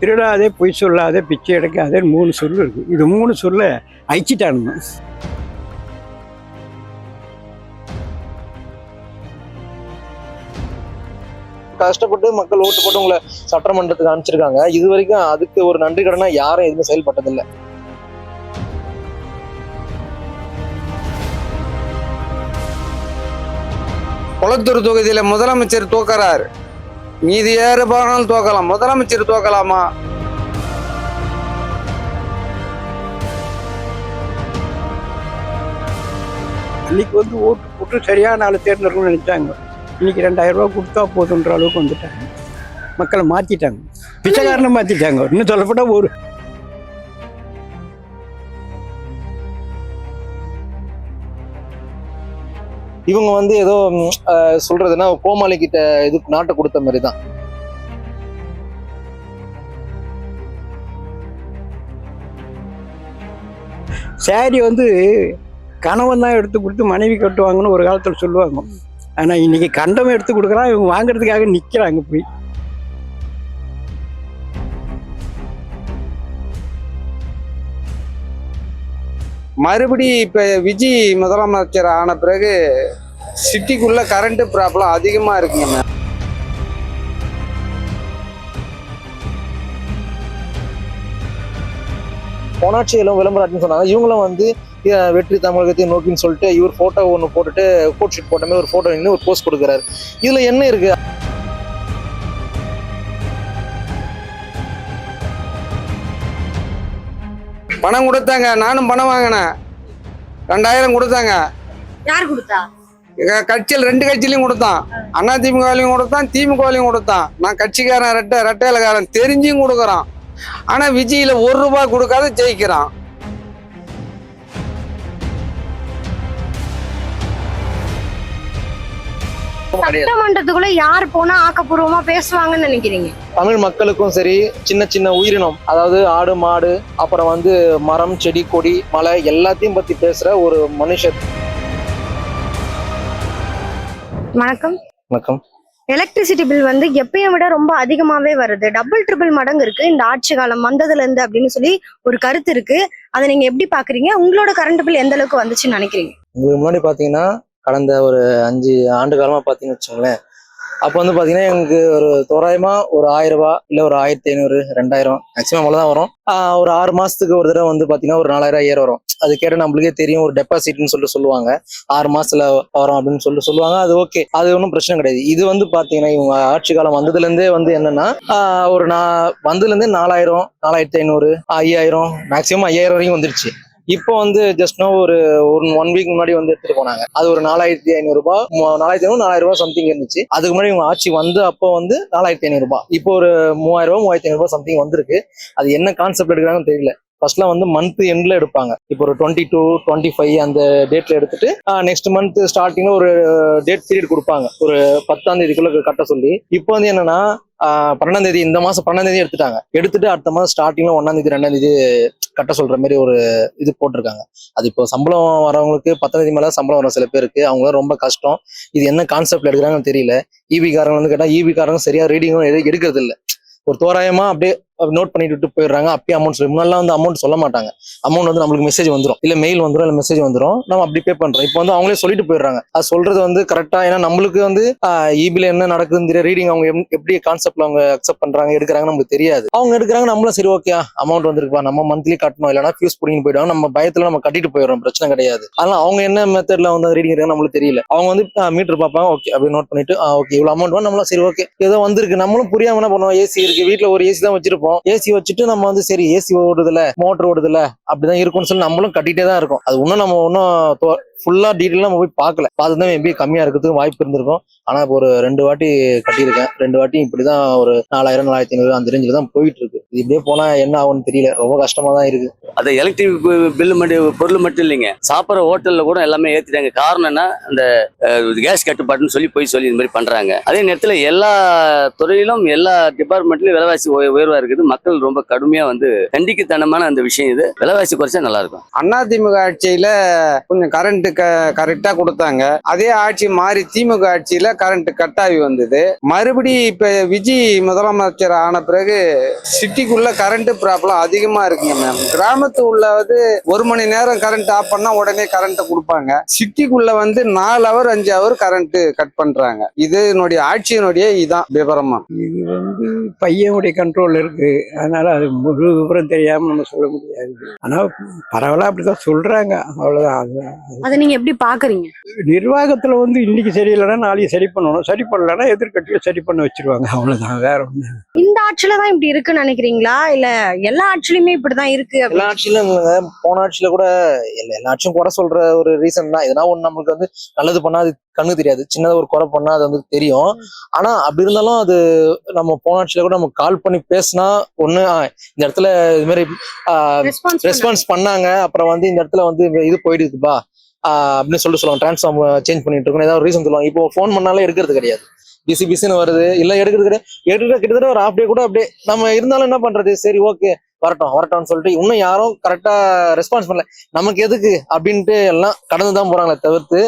திருடாதே, பொய் சொல்லாதே, பிச்சை எடுக்காதே 3 சொல்லு இருக்கு. இது 3 சொல்ல அழிச்சிட்டானுங்க. கஷ்டப்பட்டு மக்கள் ஓட்டு போட்டு உங்களை சட்டமன்றத்துக்கு அனுப்பிச்சிருக்காங்க. இது வரைக்கும் அதுக்கு ஒரு நன்றி கடனா யாரும் எதுவுமே செயல்பட்டதில்லை. கொளத்தூர் தொகுதியில முதலமைச்சர் தோக்கறாரு. மீதி யாரு போனாலும் தோக்கலாம், முதலமைச்சர் தோக்கலாமா? அன்னைக்கு ஓட்டு போட்டு சரியான ஆளு தேர்ந்தெடுக்கணும்னு நினைச்சாங்க. இன்னைக்கு 2000 ரூபா கொடுத்தா போதுன்ற அளவுக்கு வந்துட்டாங்க. மக்களை மாத்திட்டாங்க, பிச்சைக்காரனை மாத்திட்டாங்க. இன்னும் சொல்லப்பட்ட இவங்க ஏதோ சொல்றதுன்னா கோமாளி கிட்ட இது நாட்டை கொடுத்த மாதிரி தான். சாரி கணவன் தான் எடுத்து கொடுத்து மனைவி கட்டுவாங்கன்னு ஒரு காலத்தில் சொல்லுவாங்க. ஆனால் இன்னைக்கு கண்டவன் எடுத்து கொடுக்குறான், இவங்க வாங்குறதுக்காக நிற்கிறாங்க போய். மறுபடி இப்ப விஜய் முதலமைச்சர் ஆன பிறகு சிட்டிக்குள்ள கரண்ட் ப்ராப்ளம் அதிகமா இருக்குங்க. போனாட்சியிலும் விளம்பரம் சொன்னாங்க. இவங்களும் வெற்றி தமிழகத்தை நோக்கின்னு சொல்லிட்டு இவர் போட்டோ ஒன்று போட்டுட்டு கோட் ஷீட் போட்ட மாதிரி ஒரு போட்டோ நின்று ஒரு போஸ்ட் கொடுக்குறாரு. இதுல என்ன இருக்கு? பணம் கொடுத்தாங்க, நானும் பணம் வாங்கினேன். 2000 கொடுத்தாங்க. யார் கொடுத்தா? கட்சியில் 2 கட்சியிலையும் கொடுத்தான். அதிமுகலையும் கொடுத்தான், திமுகலையும் கொடுத்தான். நான் கட்சிக்காரன், ரெட்டையிலக்காரன் தெரிஞ்சும் கொடுக்குறான். ஆனா விஜயில 1 ரூபாய் கொடுக்காத ஜெயிக்கிறான். சட்டமன்றத்துக்குள்ள யார் போனா ஆக்கப்பூர்வமா பேசுவாங்கன்னு நினைக்கிறீங்க? தமிழ் மக்களுக்கும் சரி, சின்ன சின்ன உயிரினம், அதாவது ஆடு மாடு, அப்புறம் மரம் செடி கொடி மலை எல்லாத்தையும் பத்தி பேசுற ஒரு மனுஷர். வணக்கம். வணக்கம். எலக்ட்ரிசிட்டி பில் எப்பயும் விட ரொம்ப அதிகமாவே வருது. டபுள் ட்ரிபிள் மடங்கு இருக்கு இந்த ஆட்சி காலம் வந்ததுல இருந்து அப்படின்னு சொல்லி ஒரு கருத்து இருக்கு. அதை நீங்க எப்படி பாக்குறீங்க? உங்களோட கரண்ட் பில் எந்த அளவுக்கு வந்துச்சுன்னு நினைக்கிறீங்க? இதுக்கு முன்னாடி பாத்தீங்கன்னா கடந்த ஒரு 5 ஆண்டு காலமா பாத்தீங்கன்னு வச்சுக்கோங்களேன், அப்போ பாத்தீங்கன்னா எனக்கு ஒரு தோராயமா ஒரு 1000 ரூபாய் இல்ல ஒரு 1500 2000 மேக்சிமம் அவ்வளவுதான் வரும். ஒரு 6 மாசத்துக்கு ஒரு தடவை பாத்தீங்கன்னா ஒரு 4000 5000 வரும். அது கேட்ட நம்மளுக்கே தெரியும், ஒரு டெபாசிட்னு சொல்லுவாங்க. 6 மாசத்துல வரும் அப்படின்னு சொல்லுவாங்க. அது ஓகே, அது ஒன்றும் பிரச்சனை கிடையாது. இது பாத்தீங்கன்னா இவங்க ஆட்சி காலம் வந்ததுல இருந்தே என்னன்னா ஒரு வந்ததுல இருந்தே 4000 4500 5000 மேக்சிமம் 5000 வரைக்கும் வந்துருச்சு. இப்போ ஜஸ்ட் ஒரு 1 வீக் முன்னாடி எடுத்துட்டு போனாங்க. அது ஒரு 4500 ரூபாய், 4500 4000 ரூபாய் சம்திங் இருந்துச்சு. அதுக்கு முன்னாடி இவங்க ஆட்சி அப்போ 4500 ரூபாய், இப்போ ஒரு 3000 ரூபாய் 3500 ரூபாய் சம்திங் வந்திருக்கு. அது என்ன கான்செப்ட் எடுக்கிறாங்கன்னு தெரியல. ஃபர்ஸ்ட்லாம் மந்த் எண்ட்ல எடுப்பாங்க. இப்போ ஒரு 22 25 அந்த டேட்ல எடுத்துட்டு நெக்ஸ்ட் மந்த் ஸ்டார்டிங்ல ஒரு டேட் பீரியட் கொடுப்பாங்க, ஒரு 10ஆம் தேதிக்குள்ள கட்ட சொல்லி. இப்போ என்னன்னா 12ஆம் தேதி, இந்த மாசம் 12ஆம் தேதி எடுத்துட்டு அடுத்த மாதம் ஸ்டார்டிங்ல 1ஆம் தேதி 2ஆம் தேதி கட்ட சொல்ற மாதிரி ஒரு இது போட்டிருக்காங்க. அது இப்போ சம்பளம் வரவங்களுக்கு 10ஆம் தேதி மேல சம்பளம் வரும் சில பேருக்கு. அவங்களாம் ரொம்ப கஷ்டம். இது என்ன கான்செப்ட்ல எடுக்கிறாங்கன்னு தெரியல. ஈபி காரங்க கேட்டா ஈபி காரங்க சரியா ரீடிங்கும் எடுக்கிறது இல்லை. ஒரு தோராயமா அப்படியே நோட் பண்ணிட்டு விட்டு போயிடுறாங்க. அப்பயே அமௌண்ட் சொல்லி முன்னாடிலாம் அமௌண்ட் சொல்ல மாட்டாங்க. அமௌண்ட் நம்மளுக்கு மெசேஜ் வந்துடும், இல்ல மெயில் வந்துடும், இல்ல மெசேஜ் வந்துடும், நம்ம அப்படி பே பண்றோம். இப்போ அவங்களே சொல்லிட்டு போயிடுறாங்க. அது சொல்றது கரெக்டா? ஏன்னா நம்மளுக்கு ஈபில என்ன நடக்குதுன்னு தெரியும். ரீடிங் அவங்க எப்படி கான்செப்ட்ல அவங்க அக்செப்ட் பண்றாங்க எடுக்கிறாங்க நமக்கு தெரியாது. அவங்க எடுக்கிறாங்க, நம்மளும் சரி ஓகே அமௌண்ட் வந்துருப்பா, நம்ம மந்த்லி கட்டணும், இல்லைன்னா ஃபியூஸ் பிடிங்கி போயிடுவாங்க. நம்ம பயத்துல நம்ம கட்டிட்டு போயிடுறோம், பிரச்சனை கிடையாது. அதனால அவங்க என்ன மெத்தட்ல ரீடிங் இருக்காங்க நம்மளுக்கு தெரியல. அவங்க மீட்டர் பார்ப்பாங்க, ஓகே அப்படி நோட் பண்ணிட்டு ஓகே இவ்வளவு அமௌண்ட் நம்மளும் சரி ஓகே ஏதோ வந்திருக்கு. நம்மளும் புரியாம என்ன பண்ணுவோம், ஏசி இருக்கு வீட்டுல, ஒரு ஏசி தான் வச்சிருப்போம். ஏசி வச்சுட்டு நம்ம சரி ஏசி ஓடுதுல மோட்டர் ஓடுதுல அப்படிதான் இருக்கும்னு சொல்லி நம்மளும் கட்டிட்டே தான் இருக்கும். அது இன்னும் ஃபுல்லா டீட்டெயிலா நம்ம போய் பார்க்கல. பார்த்துதான் மேபி கம்மியா இருக்கிறதுக்கு வாய்ப்பு இருந்திருக்கும். ஆனா இப்போ ஒரு 2 வாட்டி கட்டியிருக்கேன். 2 வாட்டி இப்படிதான் ஒரு 4000 4500 அந்த ரேஞ்சில தான் போயிட்டு இருக்கு. இது இப்படியே போனா என்ன ஆகும்னு தெரியல, ரொம்ப கஷ்டமா தான் இருக்கு. அது எலக்ட்ரிக் பில்லு பொருள் மட்டும் இல்லைங்க, சாப்பிட்ற ஹோட்டல்ல கூட எல்லாமே ஏத்திட்டாங்க. காரணம் என்ன, அந்த கேஸ் கட்டுப்பாட்டுன்னு சொல்லி இந்த மாதிரி பண்றாங்க. அதே நேரத்துல எல்லா துறையிலும் எல்லா டிபார்ட்மெண்ட்லயும் விலைவாசி உயர்வா இருக்குது. மக்கள் ரொம்ப கடுமையா கண்டிக்கத்தனமான அந்த விஷயம். இது விலைவாசி குறைச்சா நல்லா இருக்கும். அதிமுக ஆட்சியில கொஞ்சம் கரண்ட் கரெக்டா கொடுத்தாங்க. அதே ஆட்சி மாறி திமுக ஆட்சியில கரண்ட் கட் ஆகி வந்தது. மறுபடி இப்ப விஜய் முதலமைச்சர் ஆன பிறகு சிட்டி சிட்டிக்குள்ள கரண்ட் ப்ராப்ளம் அதிகமா இருக்குங்க மேம். கிராமத்து உள்ள வந்து 1 மணி நேரம் கரண்ட் ஆஃப் பண்ணா உடனே கரண்ட் கொடுப்பாங்க. சிட்டிக்குள்ள வந்து 4 ஹவர் 5 ஹவர் கரண்ட் கட் பண்றாங்க. இது என்னுடைய ஆட்சியினுடைய இதான் விவரமா. இது வந்து பையனுடைய கண்ட்ரோல் இருக்கு, அதனால அது முழு விவரம் தெரியாம நம்ம சொல்ல முடியாது. ஆனா பரவாயில்ல அப்படிதான் சொல்றாங்க, அவ்வளவுதான். அதை நீங்க எப்படி பாக்குறீங்க? நிர்வாகத்துல வந்து இன்னைக்கு சரியில்லைன்னா நாளைக்கு சரி பண்ணணும், சரி பண்ணலன்னா எதிர்கட்சியில சரி பண்ண வச்சிருவாங்க, அவ்வளவுதான், வேற ஒண்ணு. இந்த ஆட்சியில தான் இப்படி இருக்குன்னு நினைக்கிறீங்களா, இல்ல எல்லா ஆட்சியிலுமே இப்படிதான் இருக்கு? எல்லா ஆட்சியிலும் போன ஆட்சியில கூட எல்லா ஆட்சியும் குறை சொல்ற ஒரு ரீசன் தான். எதனா ஒண்ணு நம்மளுக்கு வந்து நல்லது பண்ணா அது கண்ணு தெரியாது, சின்னதா ஒரு குறை பண்ணா அது வந்து தெரியும். ஆனா அப்படி இருந்தாலும் அது நம்ம போன ஆட்சியில கூட நம்ம கால் பண்ணி பேசினா ஒண்ணு இந்த இடத்துல இது மாதிரி ரெஸ்பான்ஸ் பண்ணாங்க, அப்புறம் வந்து இந்த இடத்துல வந்து இது போயிடுதுப்பா அப்படின்னு சொல்லுவாங்க, டிரான்ஸ்ஃபார்ம் சேஞ்ச் பண்ணிட்டு இருக்கோம், ஏதாவது ரீசன் சொல்லுவாங்க. இப்போ ஃபோன் பண்ணாலே எடுக்கிறது கிடையாது, பிசின்னு வருது, இல்ல எடுக்கிறது கிடையாது. கிட்டத்தட்ட ஒரு ஹாஃப் டே கூட அப்படியே நம்ம இருந்தாலும் என்ன பண்றது, சரி ஓகே வரட்டும்னு சொல்லிட்டு இன்னும் யாரும் கரெக்டா ரெஸ்பான்ஸ் பண்ணல. நமக்கு எதுக்கு அப்படின்ட்டு எல்லாம் கடந்துதான் போறாங்களே தவிர்த்து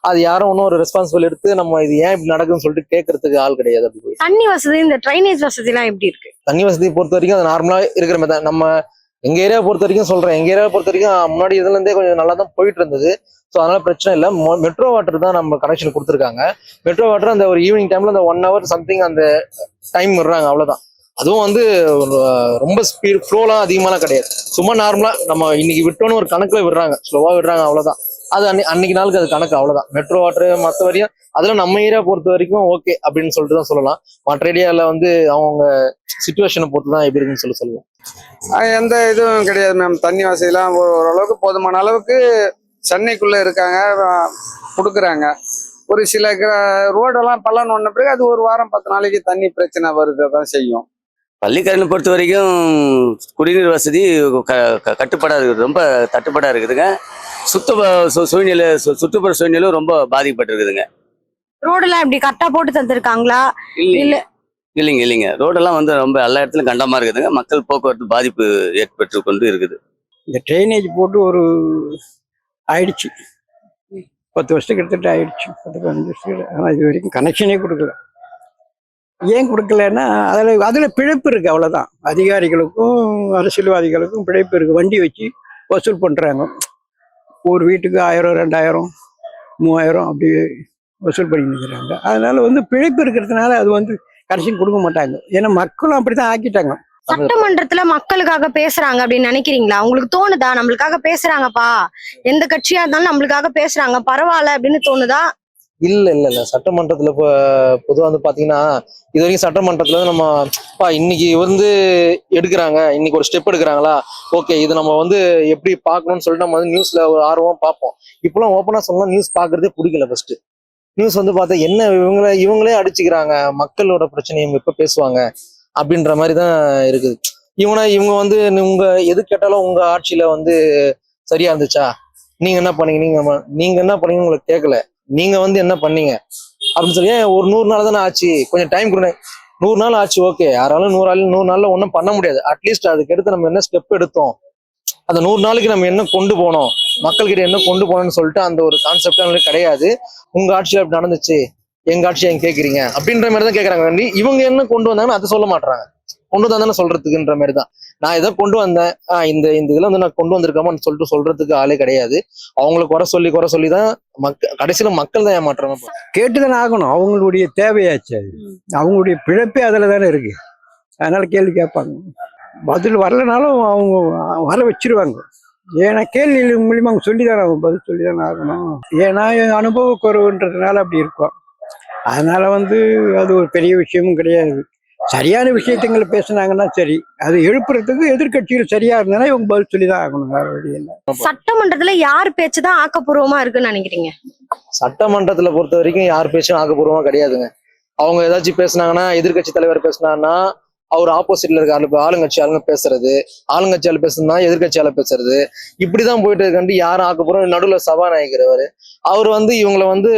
அது யாரும் இன்னும் ஒரு ரெஸ்பான்சிபிள் எடுத்து நம்ம இது ஏன் இப்படி நடக்குதுன்னு சொல்லிட்டு கேட்கறதுக்கு ஆள் கிடையாது. அப்படி தண்ணி வசதி, இந்த ட்ரைனேஜ் வசதி எல்லாம் எப்படி இருக்கு? தண்ணி வசதி பொறுத்த வரைக்கும் அது நார்மலா இருக்கிற மாதிரி தான். நம்ம எங்க ஏரியா பொறுத்த வரைக்கும் சொல்றேன், எங்க ஏரியா பொறுத்த வரைக்கும் முன்னாடி இதுல இருந்தே கொஞ்சம் நல்லா தான் போயிட்டு இருந்தது. ஸோ அதனால பிரச்சனை இல்லை. மெட்ரோ வாட்டர் தான் நம்ம கனெக்ஷன் கொடுத்துருக்காங்க. மெட்ரோ வாட்டர் அந்த ஒரு ஈவினிங் டைம்ல அந்த 1 hour சம்திங் அந்த டைம் விடுறாங்க, அவ்வளவுதான். அதுவும் வந்து ரொம்ப ஸ்பீட் ஃப்ளோலாம் அதிகமாலாம் கிடையாது, சும்மா நார்மலா நம்ம இன்னைக்கு விட்டோன்னு ஒரு கணக்குல விடுறாங்க, ஸ்லோவா விடுறாங்க, அவ்வளவுதான். அது அன்னைக்கு நாளுக்கு அது கணக்கு, அவ்வளவுதான். மெட்ரோ வாட்டர் மற்ற வரையும் அதுல நம்ம ஏரியா பொறுத்த வரைக்கும் ஓகே அப்படின்னு சொல்லிட்டு தான் சொல்லலாம். மற்ற ஏரியால வந்து அவங்க சிச்சுவேஷனை பொறுத்து தான் எப்படி இருக்குன்னு சொல்லுவோம். எந்த இதுவும் கிடையாது மேம். தண்ணி வசதியெல்லாம் ஓரளவுக்கு போதுமான அளவுக்கு சென்னைக்குள்ள இருக்காங்க, கொடுக்குறாங்க. ஒரு சில ரோடெல்லாம் பள்ளம் ஒன்ன பிறகு அது 1 வாரம் 10 நாளைக்கு தண்ணி பிரச்சனை வருது தான் செய்யும். பள்ளிக்கரணை பொறுத்த வரைக்கும் குடிநீர் வசதி கட்டுப்பாடாக இருக்குது, ரொம்ப தட்டுப்பாடாக இருக்குதுங்க. சுற்றுப்புற சூழ்நிலையும் ரொம்ப பாதிக்கப்பட்டிருக்குதுங்க. ரோடெல்லாம் எப்படி கரெக்டா போட்டு தந்துருக்காங்களா? இல்லைங்க ரோடெல்லாம் வந்து ரொம்ப எல்லா இடத்துலையும் கண்டமா இருக்குதுங்க. மக்கள் போக்குவரத்து பாதிப்பு ஏற்பட்டு கொண்டு இருக்குது. இந்த ட்ரைனேஜ் போட்டு ஒரு ஆயிடுச்சு, 10 வருஷத்துக்கு எடுத்துட்டு ஆயிடுச்சு, 10-15 வருஷத்துக்கு. ஆனால் இது வரைக்கும் கனெக்ஷனே கொடுக்கல. ஏன் கொடுக்கலன்னா அதில் பிழைப்பு இருக்குது, அவ்வளோதான். அதிகாரிகளுக்கும் அரசியல்வாதிகளுக்கும் பிழைப்பு இருக்குது. வண்டி வச்சு வசூல் பண்ணுறாங்க, ஒரு வீட்டுக்கு 1000 2000 3000 அப்படி வசூல் பண்ணி நிற்கிறாங்க. அதனால வந்து பிழைப்பு இருக்கிறதுனால அது வந்து கனெக்ஷன் கொடுக்க மாட்டாங்க. ஏன்னா மக்களும் அப்படித்தான் ஆக்கிட்டாங்க. சட்டமன்றத்துல மக்களுக்காக பேசுறாங்க அப்படின்னு நினைக்கிறீங்களா? உங்களுக்கு தோணுதா நம்மளுக்காக பேசுறாங்கப்பா, எந்த கட்சியா இருந்தாலும் நம்மளுக்காக பேசுறாங்க பரவாயில்ல அப்படின்னு தோணுதா? இல்ல சட்டமன்றத்துல இப்போ பொதுவாக வந்து பாத்தீங்கன்னா இது வரைக்கும் சட்டமன்றத்துல வந்து நம்ம இன்னைக்கு வந்து எடுக்கிறாங்க, இன்னைக்கு ஒரு ஸ்டெப் எடுக்கிறாங்களா, ஓகே இது நம்ம வந்து எப்படி பார்க்கணும்னு சொல்லிட்டு நம்ம வந்து நியூஸ்ல ஒரு ஆர்வம் பார்ப்போம். இப்பெல்லாம் ஓப்பனா சொல்லலாம் நியூஸ் பார்க்கறதே பிடிக்கல. ஃபர்ஸ்ட் நியூஸ் வந்து பார்த்தா என்ன இவங்களே அடிச்சுக்கிறாங்க, மக்களோட பிரச்சனையை இவங்க எப்ப பேசுவாங்க அப்படின்ற மாதிரி தான் இருக்குது. இவங்க வந்து உங்க எது கேட்டாலும் உங்க ஆட்சியில வந்து சரியா இருந்துச்சா, நீங்க என்ன பண்ணீங்க, நீங்க என்ன பண்ணீங்க உங்களுக்கு கேட்கல, நீங்க வந்து என்ன பண்ணீங்க அப்படின்னு சொல்லி ஒரு 100 நாள் தானே ஆச்சு, கொஞ்சம் டைம் கொடுங்க. 100 நாள் ஆச்சு, ஓகே யாராலும் 100 நாள்ல ஒன்றும் பண்ண முடியாது. அட்லீஸ்ட் அதுக்கு எடுத்து நம்ம என்ன ஸ்டெப் எடுத்தோம், அந்த 100 நாளைக்கு நம்ம என்ன கொண்டு போனோம், மக்கள்கிட்ட என்ன கொண்டு போனோம்னு சொல்லிட்டு அந்த ஒரு கான்செப்ட் அவங்களுக்கு கிடையாது. உங்க ஆட்சியில் அப்படி நடந்துச்சு, எங்க ஆட்சியை எங்க கேட்குறீங்க அப்படின்ற மாதிரி தான் கேட்கறாங்க. இவங்க என்ன கொண்டு வந்தாங்கன்னு அதை சொல்ல மாட்டாங்க, கொண்டு வந்தானே சொல்றதுக்குன்ற மாதிரி தான். நான் இதை கொண்டு வந்தேன், இந்த இதுல வந்து நான் கொண்டு வந்திருக்காமான்னு சொல்லிட்டு சொல்றதுக்கு ஆளே கிடையாது. அவங்களுக்கு குறை சொல்லி தான் கடைசியில மக்கள் தான் ஏமாற்றாம கேட்டுதானே ஆகணும், அவங்களுடைய தேவையாச்சு, அது அவங்களுடைய பிழைப்பே அதில் தானே இருக்கு. அதனால கேள்வி கேட்பாங்க, பதில் வரலனாலும் அவங்க வர வச்சிருவாங்க. ஏன்னா கேள்வி மூலியமா அவங்க சொல்லிதானே ஆகும், பதில் சொல்லிதானே ஆகணும். ஏன்னா அனுபவ குறைவுன்றதுனால அப்படி இருக்கும். அதனால வந்து அது ஒரு பெரிய விஷயமும் கிடையாது. சரியான விஷயத்துங்களை பேசினாங்கன்னா சரி, அது எழுப்புறதுக்கு எதிர்கட்சிகள் சரியா இருந்தா இவங்க பதில் சொல்லிதான் ஆகணும், வேற வழி இல்லை. சட்டமன்றத்துல யார் பேச்சுதான் ஆக்கப்பூர்வமா இருக்குன்னு நினைக்கிறீங்க? சட்டமன்றத்துல பொறுத்த வரைக்கும் யார் பேச்சும் ஆக்கப்பூர்வமா கிடையாதுங்க. அவங்க ஏதாச்சும் பேசினாங்கன்னா, எதிர்கட்சி தலைவர் பேசினாங்கன்னா அவர் ஆப்போசிட்ல இருக்க ஆளுங்கட்சி ஆளுங்க பேசுறது, ஆளுங்கட்சியால பேசுனா எதிர்கட்சியால பேசுறது, இப்படிதான் போயிட்டு இருக்காண்டி யாரும் ஆக்கப்பூர்வம். நடுவில் சபாநாயகர் அவர் வந்து இவங்களை வந்து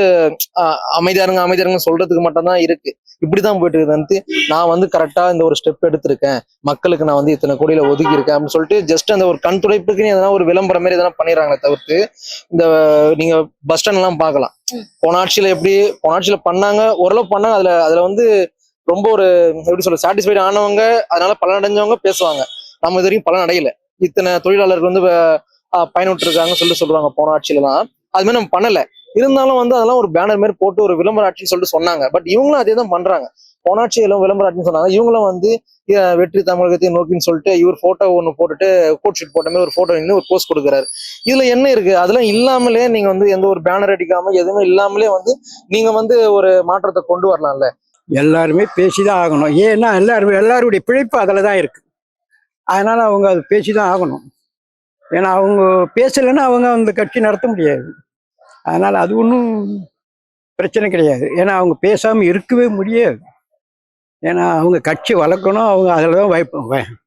அமைதியாருங்க சொல்றதுக்கு மட்டும் தான் இருக்கு. இப்படிதான் போயிட்டு இருக்குதுன்ட்டு நான் வந்து கரெக்டா இந்த ஒரு ஸ்டெப் எடுத்திருக்கேன், மக்களுக்கு நான் வந்து இத்தனை கோடியில ஒதுக்கி இருக்கேன் அப்படின்னு சொல்லிட்டு ஜஸ்ட் அந்த ஒரு கண் துடைப்புக்குன்னு எதனா ஒரு விளம்பரம் மாதிரி எதனா பண்ணிடுறாங்களே தவிர்த்து, இந்த நீங்க பஸ் ஸ்டாண்ட் எல்லாம் பார்க்கலாம், போன ஆட்சியில பண்ணாங்க, ஓரளவு பண்ணாங்க. அதுல வந்து ரொம்ப ஒரு எப்படி சொல்ற சாட்டிஸ்ஃபைடு ஆனவங்க, அதனால பலன் அடைஞ்சவங்க பேசுவாங்க. நம்ம இது வரைக்கும் பலன் அடையல. இத்தனை தொழிலாளர்கள் வந்து பயனுற்று இருக்காங்கன்னு சொல்லுவாங்க போன ஆட்சியிலலாம். அது மாதிரி நம்ம பண்ணல. இருந்தாலும் வந்து அதெல்லாம் ஒரு பேனர் மாதிரி போட்டு ஒரு விளம்பர ஆட்சின்னு சொல்லிட்டு சொன்னாங்க. பட் இவங்களும் அதே தான் பண்றாங்க. போன ஆட்சியிலும் விளம்பர ஆட்சின்னு சொன்னாங்க. இவங்களும் வந்து வெற்றி தமிழகத்தை நோக்கின்னு சொல்லிட்டு இவர் போட்டோ ஒன்று போட்டுட்டு கோட் ஷீட் போட்ட மாதிரி ஒரு போட்டோ நின்று ஒரு போஸ்ட் கொடுக்குறாரு. இதுல என்ன இருக்கு? அதெல்லாம் இல்லாமலே நீங்க வந்து எந்த ஒரு பேனர் அடிக்காம எதுவுமே இல்லாமலே வந்து நீங்க வந்து ஒரு மாற்றத்தை கொண்டு வரலாம்ல. எல்லாருமே பேசிதான் ஆகணும். ஏன்னா எல்லாருடைய பிழைப்பு அதில் தான் இருக்கு. அதனால அவங்க அது பேசிதான் ஆகணும். ஏன்னா அவங்க பேசலைன்னா அவங்க அந்த கட்சி நடத்த முடியாது. அதனால அது ஒன்றும் பிரச்சனை கிடையாது. ஏன்னா அவங்க பேசாம இருக்கவே முடியாது. ஏன்னா அவங்க கட்சி வளர்க்கணும், அவங்க அதில் தான்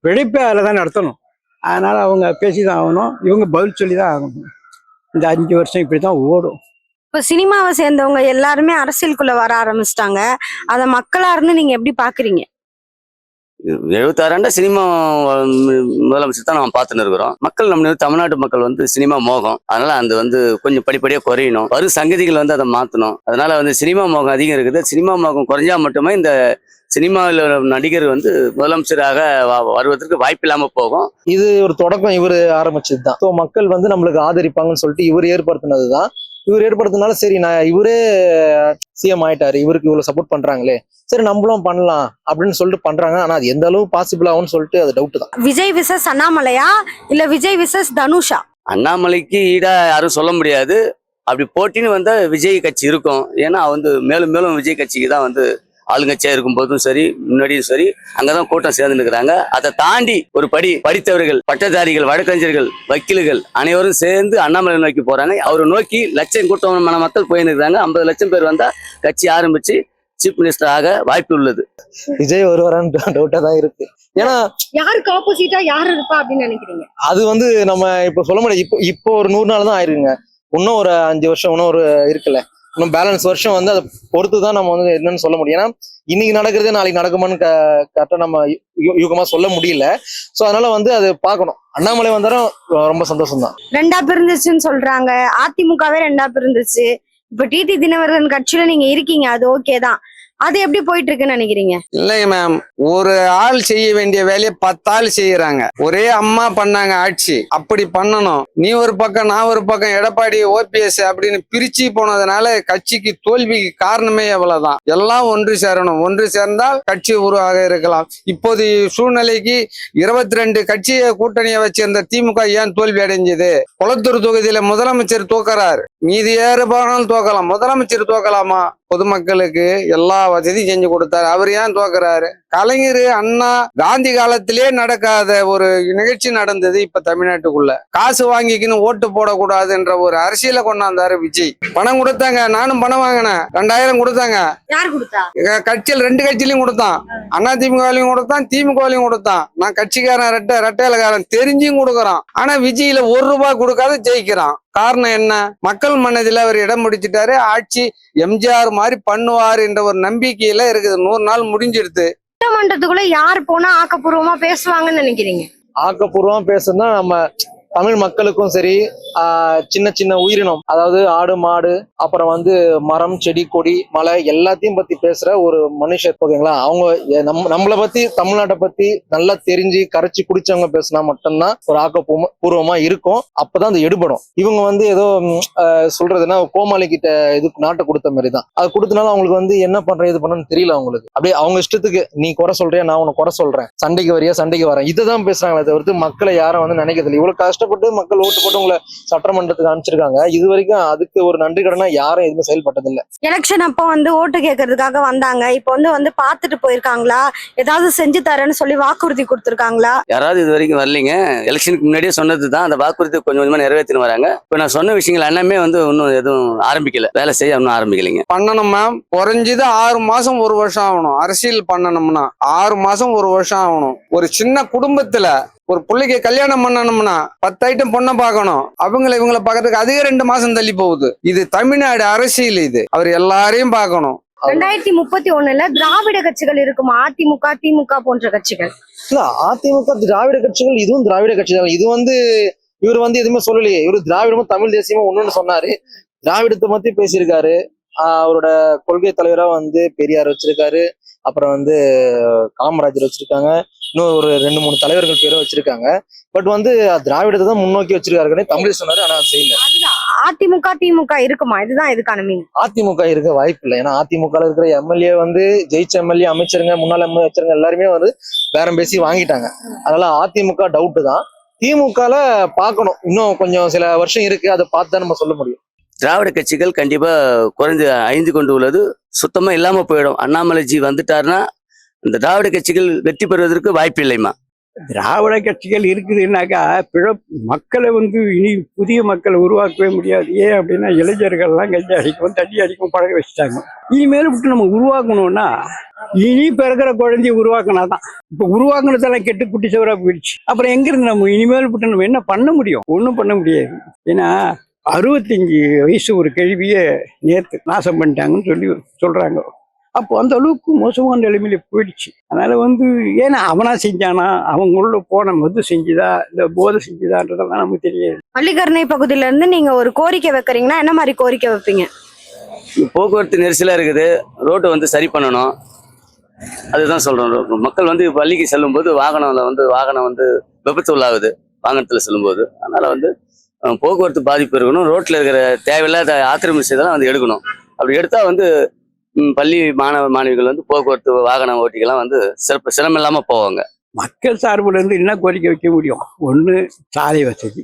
பிழைப்பை அதில் தான் நடத்தணும். அதனால அவங்க பேசிதான் ஆகணும். இவங்க பதில் சொல்லி தான் ஆகணும். இந்த 5 வருஷம் இப்படி தான் ஓடும். இப்ப சினிமாவை சேர்ந்தவங்க எல்லாருமே அரசியலுக்குள்ள வர ஆரம்பிச்சிட்டாங்க. அத மக்களா இருந்து நீங்க எப்படி பாக்குறீங்க? 76 ஆண்டா சினிமா முதலமைச்சர் தான் நம்ம பார்த்துன்னு இருக்கிறோம். மக்கள் நம்ம தமிழ்நாட்டு மக்கள் வந்து சினிமா மோகம். அதனால அந்த வந்து கொஞ்சம் படிப்படியாக குறையணும். வரும் சங்கதிகள் வந்து அதை மாற்றணும். அதனால வந்து சினிமா மோகம் அதிகம் இருக்குது. சினிமா மோகம் குறைஞ்சா மட்டுமே இந்த சினிமாவில் நடிகர் வந்து முதலமைச்சராக வருவதற்கு வாய்ப்பு இல்லாமல் போகும். இது ஒரு தொடக்கம் இவர் ஆரம்பிச்சது தான். ஸோ மக்கள் வந்து நம்மளுக்கு ஆதரிப்பாங்கன்னு சொல்லிட்டு இவர் ஏற்படுத்தினது தான். இவர் ஏற்படுத்தினால சரி இவரே சிஎம் ஆயிட்டாரு, இவருக்கு இவ்வளவு சப்போர்ட் பண்றாங்களே, சரி நம்மளும் பண்ணலாம் அப்படின்னு சொல்லிட்டு பண்றாங்க. ஆனா அது எந்த அளவு பாசிபிள் ஆகும்னு சொல்லிட்டு அது டவுட் தான். விஜய் விசஸ் அண்ணாமலையா இல்ல விஜய் விசஸ் தனுஷா? அண்ணாமலைக்கு ஈடா யாரும் சொல்ல முடியாது. அப்படி போட்டின்னு வந்தா விஜய் கட்சி இருக்கும். ஏன்னா வந்து மேலும் மேலும் விஜய் கட்சிக்கு தான் வந்து ஆளுங்கட்சியா இருக்கும் போதும் சரி, முன்னாடியும் சரி, அங்கதான் கூட்டம் சேர்ந்து இருக்கிறாங்க. அதை தாண்டி ஒரு படித்தவர்கள், பட்டதாரிகள், வழக்கறிஞர்கள், வக்கீல்கள் அனைவரும் சேர்ந்து அண்ணாமலை நோக்கி போறாங்க. அவரை நோக்கி லட்சம் கூட்டமான மக்கள் போயிருக்கிறாங்க. 50 லட்சம் பேர் வந்தா கட்சி ஆரம்பிச்சு சீஃப் மினிஸ்டர் ஆக வாய்ப்பு உள்ளது. விஜய் ஒருவரான்னு டவுட்டா தான் இருக்கு. ஏன்னா யாருக்கு ஆப்போசிட்டா யாரு இருப்பா அப்படின்னு நினைக்கிறீங்க? அது வந்து நம்ம இப்ப சொல்ல முடியாது. இப்போ ஒரு 100 நாள் தான் ஆயிருக்குங்க. இன்னும் ஒரு 5 வருஷம் இன்னும் ஒரு இருக்குல்ல, இன்னும் பேலன்ஸ் வருஷம் வந்து அதை பொறுத்து தான் நம்ம வந்து என்னன்னு சொல்ல முடியும். ஏன்னா இன்னைக்கு நடக்கிறதே நாளைக்கு நடக்குமான்னு கரெக்டா நம்ம யூகமா சொல்ல முடியல. சோ அதனால வந்து அது பார்க்கணும். அண்ணாமலை வந்தாலும் ரொம்ப சந்தோஷம் தான். 2ஆ பிரிந்துச்சுன்னு சொல்றாங்க. அதிமுகவே 2ஆ பிரிந்துச்சு. இப்ப டிடி தினகரன் கட்சியில நீங்க இருக்கீங்க, அது ஓகே தான். அது எப்படி போயிட்டு இருக்குன்னு நினைக்கிறீங்க? இல்லைங்க மேம், ஒரு ஆள் செய்ய வேண்டிய வேலையை 10 ஆள் செய்யறாங்க. ஒரே அம்மா பண்ணாங்க ஆட்சி, அப்படி பண்ணணும். நீ ஒரு பக்கம் நான் ஒரு பக்கம், எடப்பாடி ஓபிஎஸ் அப்படின்னு பிரிச்சு போனதுனால கட்சிக்கு தோல்விக்கு காரணமே எவ்வளவுதான். எல்லாம் ஒன்று சேரணும். ஒன்று சேர்ந்தால் கட்சி உருவாக இருக்கலாம். இப்போது சூழ்நிலைக்கு 22 கட்சியை கூட்டணியை வச்சிருந்த திமுக ஏன் தோல்வி அடைஞ்சது? குளத்தூர் தொகுதியில முதலமைச்சர் தோக்கறாரு, மீதி ஏறு போனாலும் தோக்கலாம். முதலமைச்சர் தோக்கலாமா? பொதுமக்களுக்கு எல்லா வசதியும் செஞ்சு கொடுத்தாரு, அவர் ஏன் தோக்குறாரு? கலைஞர், அண்ணா, காந்தி காலத்திலே நடக்காத ஒரு நிகழ்ச்சி நடந்தது இப்ப தமிழ்நாட்டுக்குள்ள. காசு வாங்கிக்கின்னு ஓட்டு போடக்கூடாதுன்ற ஒரு அரசியலை கொண்டாந்தாரு விஜய். பணம் கொடுத்தாங்க, நானும் பணம் வாங்கினேன். 2000 கொடுத்தாங்க. யார் கொடுத்தா? கட்சியில் 2 கட்சியிலையும் கொடுத்தான். அண்ணா திமுகலையும் கொடுத்தான், திமுகலையும் கொடுத்தான். நான் கட்சிக்காரன், ரெட்டையிலக்காரன் தெரிஞ்சும் கொடுக்குறான். ஆனா விஜயில 1 ரூபாய் கொடுக்காத ஜெயிக்கிறான். காரணம் என்ன? மக்கள் மனதில் அவர் இடம் பிடிச்சிட்டாரு. ஆட்சி எம்ஜிஆர் மாதிரி பண்ணுவார் என்ற ஒரு நம்பிக்கையில இருக்குது. 100 நாள் முடிஞ்சிடுது. சட்டமன்றத்துக்குள்ள யார் போனா ஆக்கப்பூர்வமா பேசுவாங்கன்னு நினைக்கிறீங்க? ஆக்கப்பூர்வமா பேசுனா நம்ம தமிழ் மக்களுக்கும் சரி, சின்ன சின்ன உயிரினம், அதாவது ஆடு மாடு, அப்புறம் வந்து மரம் செடி கொடி மலை எல்லாத்தையும் பத்தி பேசுற ஒரு மனுஷர், ஓகேங்களா? அவங்க நம்மளை பத்தி, தமிழ்நாட்டை பத்தி நல்லா தெரிஞ்சு கரைச்சி குடிச்சவங்க பேசினா மட்டும்தான் ஒரு ஆக்கப்பூர்வமா இருக்கும். அப்பதான் அது எடுபடும். இவங்க வந்து ஏதோ சொல்றதுன்னா கோமாளி கிட்ட இது நாட்டை கொடுத்த மாதிரி தான். அது கொடுத்தனால அவங்களுக்கு வந்து என்ன பண்றேன் இது பண்ணணும்னு தெரியல. அவங்களுக்கு அப்படியே அவங்க இஷ்டத்துக்கு நீ குறை சொல்றியா, நான் உனக்கு குறை சொல்றேன், சண்டைக்கு வரியா சண்டைக்கு வரேன், இதுதான் பேசுறாங்களே தவிர்த்து மக்களை யாரும் வந்து நினைக்கிறது. இவ்வளவு கஷ்டப்பட்டு மக்கள் ஓட்டு போட்டு உங்களை சட்டமன்றத்துக்கு அனுப்பிச்சிருக்காங்க. இது வரைக்கும் அதுக்கு ஒரு நன்றி கடனா யாரும் எதுவுமே செயல்பட்டதில்லை. எலெக்ஷன் அப்போ வந்து ஓட்டு கேட்கறதுக்காக வந்தாங்க. இப்போ வந்து பார்த்துட்டு போயிருக்காங்களா? ஏதாவது செஞ்சு தரேன்னு சொல்லி வாக்குறுதி கொடுத்துருக்காங்களா? யாராவது இது வரைக்கும் வரலீங்க. எலெக்ஷனுக்கு முன்னாடியே சொன்னதுதான். அந்த வாக்குறுதி கொஞ்சம் கொஞ்சமா நிறைவேற்றின்னு வராங்க. இப்ப நான் சொன்ன விஷயங்கள் எல்லாமே வந்து இன்னும் எதுவும் ஆரம்பிக்கல, வேலை செய்ய இன்னும் ஆரம்பிக்கலைங்க. பண்ணணும் மேம். குறைஞ்சது 6 மாசம் 1 வருஷம் ஆகணும். அரசியல் பண்ணணும்னா 6 மாசம் 1 வருஷம் ஆகணும். ஒரு சின்ன குடும்பத்துல ஒரு பிள்ளைக்கு கல்யாணம் பண்ணணும்னா 10 ஐட்டம் பொண்ணை பார்க்கணும். இவங்களை பார்க்கறதுக்கு அதிக 2 மாசம் தள்ளி போகுது. இது தமிழ்நாடு அரசியல். இது அவர் எல்லாரையும் பார்க்கணும். 2031 திராவிட கட்சிகள் இருக்குமா? அதிமுக, திமுக போன்ற கட்சிகள் இல்ல, அதிமுக திராவிட கட்சிகள், இதுவும் திராவிட கட்சிகள். இது வந்து இவர் வந்து எதுவுமே சொல்லலையே. இவர் திராவிடமும் தமிழ் தேசியமும் ஒண்ணுன்னு சொன்னாரு. திராவிடத்தை பத்தி பேசியிருக்காரு. அவரோட கொள்கை தலைவரா வந்து பெரியார் வச்சிருக்காரு. அப்புறம் வந்து காமராஜர் வச்சிருக்காங்க, இன்னும் ஒரு 2-3 தலைவர்கள் பேரை வச்சிருக்காங்க. பட் வந்து திராவிடத்தை தான் முன்னோக்கி வச்சிருக்காரு. தமிழ் சொன்னாரு, ஆனா செய்யல. அதுதான் அதிமுக திமுக இருக்குமா, இதுதான் இதுக்கான மீன். அதிமுக இருக்க வாய்ப்பு இல்லை. ஏன்னா அதிமுக இருக்கிற எம்எல்ஏ வந்து ஜெயிச்ச எம்எல்ஏ, அமைச்சருங்க, முன்னாள் அமைச்சருங்க எல்லாருமே வந்து பேரம் பேசி வாங்கிட்டாங்க. அதனால அதிமுக டவுட்டு தான். திமுகல பார்க்கணும், இன்னும் கொஞ்சம் சில வருஷம் இருக்கு, அதை பார்த்து தான் நம்ம சொல்ல முடியும். திராவிட கட்சிகள் கண்டிப்பா குறைந்து அழிந்து கொண்டு உள்ளது, சுத்தமா இல்லாம போயிடும். அண்ணாமலைஜி வந்துட்டாருன்னா இந்த திராவிட கட்சிகள் வெற்றி பெறுவதற்கு வாய்ப்பு இல்லைம்மா. திராவிட கட்சிகள் இருக்குதுன்னாக்கா மக்களை வந்து இனி புதிய மக்களை உருவாக்கவே முடியாது. ஏன் அப்படின்னா இளைஞர்கள்லாம் கஞ்சி அடிக்கும் தண்ணி அடிக்கும் பழக வச்சுட்டாங்க. இனிமேல் விட்டு நம்ம உருவாக்கணும்னா இனி பிறகுற குழந்தைய உருவாக்கினாதான். இப்ப உருவாக்குனதெல்லாம் கெட்டு குட்டி சவரா போயிடுச்சு. அப்புறம் எங்கிருந்து நம்ம இனிமேல் விட்டு நம்ம என்ன பண்ண முடியும்? ஒன்றும் பண்ண முடியாது. ஏன்னா 65 வயசு ஒரு கேள்விய நேற்று நாசம் பண்ணிட்டாங்கன்னு சொல்றாங்க. அப்போ அந்த அளவுக்கு மோசமான நிலைமையில போயிடுச்சு. அதனால வந்து ஏன்னா அவனா செஞ்சானா, அவங்களுள்ள போன மது செஞ்சுதா இந்த போதை செஞ்சுதான்றதெல்லாம் நமக்கு தெரியாது. பள்ளிக்கரணை பகுதியில இருந்து நீங்க ஒரு கோரிக்கை வைக்கிறீங்கன்னா என்ன மாதிரி கோரிக்கை வைப்பீங்க? போக்குவரத்து நெரிசலா இருக்குது, ரோட்டை வந்து சரி பண்ணணும். அதுதான் சொல்றோம். மக்கள் வந்து பள்ளிக்கு செல்லும் போது வாகனம் வந்து விபத்து உள்ளாகுது வாகனத்துல செல்லும்போது. அதனால வந்து போக்குவரத்து பாதிப்பு இருக்கணும். ரோட்ல இருக்கிற தேவையில்லாத ஆக்கிரமிச்சதெல்லாம் வந்து எடுக்கணும். அப்படி எடுத்தா வந்து பள்ளி மாணவ மாணவிகள் வந்து போக்குவரத்து வாகன ஓட்டிகள்லாம் வந்து சிரமம் இல்லாம போவாங்க. மக்கள் சார்புல இருந்து என்ன கோரிக்கை வைக்க முடியும்? ஒண்ணு சாலை வசதி,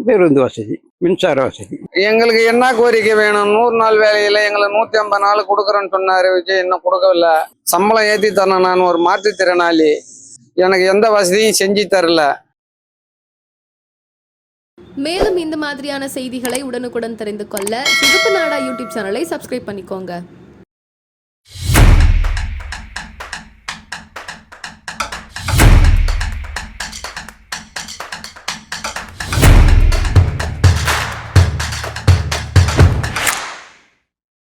பேருந்து வசதி, மின்சார வசதி. எங்களுக்கு என்ன கோரிக்கை வேணும்? 100 நாள் வேலையில எங்களை 150 நாள் கொடுக்குறேன்னு சொன்னாரு விஜய், இன்னும் கொடுக்கவில்லை. சம்பளம் ஏற்றி தரேன். நான் ஒரு மாற்றுத்திறனாளி, எனக்கு எந்த வசதியும் செஞ்சு தரல. மேலும் இந்த மாதிரியான செய்திகளை உடனுக்குடன் தெரிந்து கொள்ள சிகப்பு நாடா யூடியூப் சேனலை சப்ஸ்கிரைப் பண்ணிக்கோங்க.